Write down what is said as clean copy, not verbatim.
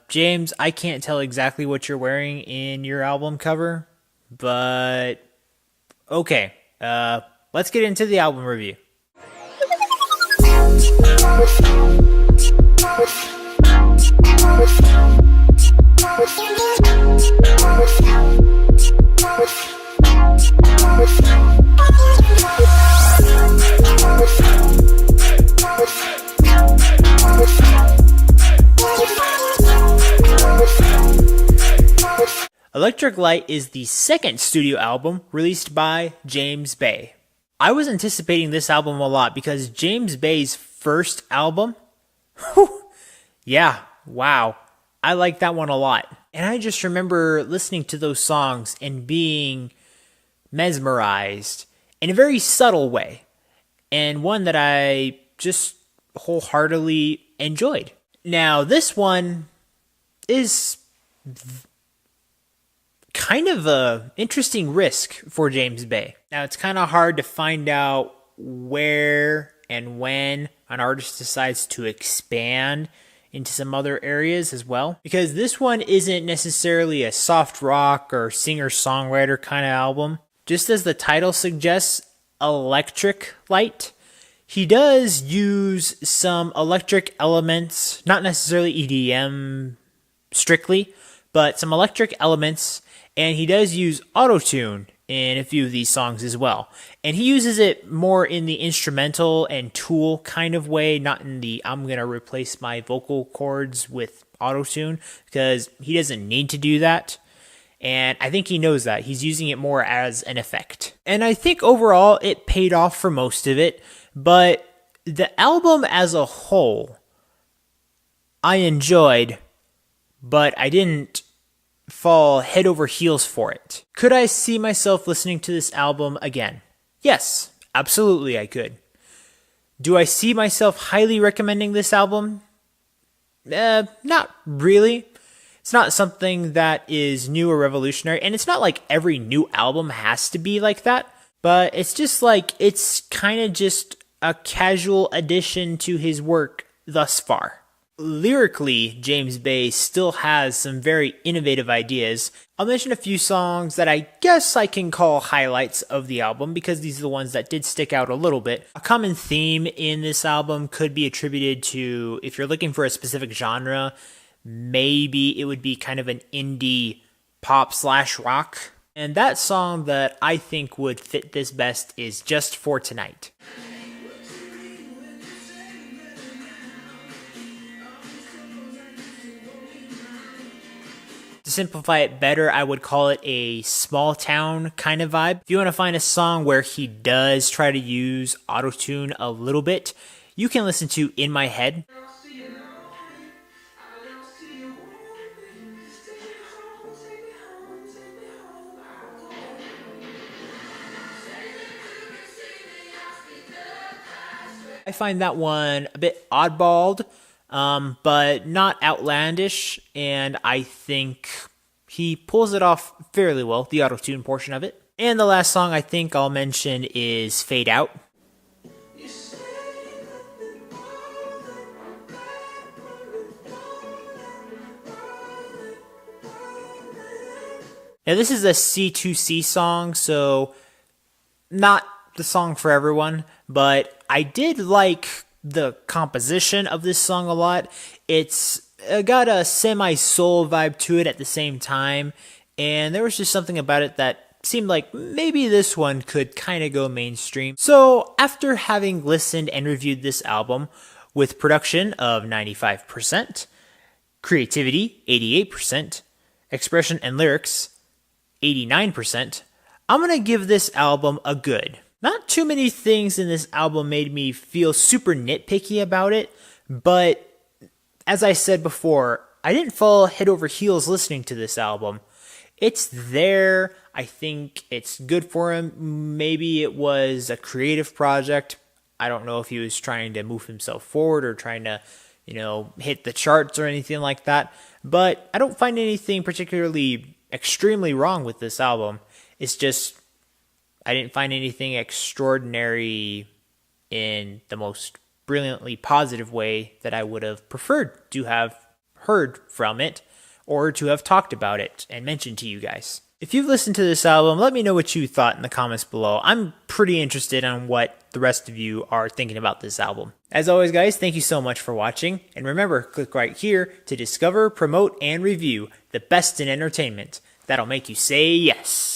James, I can't tell exactly what you're wearing in your album cover, but okay. Let's get into the album review. Electric Light is the second studio album released by James Bay. I was anticipating this album a lot because James Bay's first album, yeah, wow, I like that one a lot. And I just remember listening to those songs and being mesmerized in a very subtle way, and one that I just wholeheartedly enjoyed. Now, this one is kind of a interesting risk for James Bay. Now, it's kind of hard to find out where and when an artist decides to expand into some other areas as well, because this one isn't necessarily a soft rock or singer-songwriter kind of album. Just as the title suggests, Electric Light, he does use some electric elements, not necessarily EDM strictly, but some electric elements. And he does use auto-tune in a few of these songs as well. And he uses it more in the instrumental and Tool kind of way, not in the I'm going to replace my vocal cords with auto-tune, because he doesn't need to do that. And I think he knows that. He's using it more as an effect. And I think overall it paid off for most of it. But the album as a whole, I enjoyed, but I didn't fall head over heels for it. Could I see myself listening to this album again? Yes, absolutely I could. Do I see myself highly recommending this album? Not really. It's not something that is new or revolutionary, and it's not like every new album has to be like that, but it's just like, it's kind of just a casual addition to his work thus far. Lyrically, James Bay still has some very innovative ideas. I'll mention a few songs that I guess I can call highlights of the album, because these are the ones that did stick out a little bit. A common theme in this album could be attributed to, if you're looking for a specific genre, maybe it would be kind of an indie pop/rock. And that song that I think would fit this best is Just for Tonight. To simplify it better, I would call it a small town kind of vibe. If you want to find a song where he does try to use auto-tune a little bit, you can listen to In My Head. I find that one a bit oddballed, but not outlandish, and I think he pulls it off fairly well, the auto-tune portion of it. And the last song I think I'll mention is Fade Out. Now, this is a C2C song, so not the song for everyone, but I did like the composition of this song a lot. It's got a semi-soul vibe to it at the same time, and there was just something about it that seemed like maybe this one could kind of go mainstream. So after having listened and reviewed this album with production of 95%, creativity 88%, expression and lyrics 89%, I'm going to give this album a good. Not too many things in this album made me feel super nitpicky about it, but as I said before, I didn't fall head over heels listening to this album. It's there. I think it's good for him. Maybe it was a creative project. I don't know if he was trying to move himself forward or trying to, hit the charts or anything like that. But I don't find anything particularly extremely wrong with this album. It's just, I didn't find anything extraordinary in the most brilliantly positive way that I would have preferred to have heard from it or to have talked about it and mentioned to you guys. If you've listened to this album, let me know what you thought in the comments below. I'm pretty interested on what the rest of you are thinking about this album. As always, guys, thank you so much for watching. And remember, click right here to discover, promote, and review the best in entertainment. That'll make you say yes.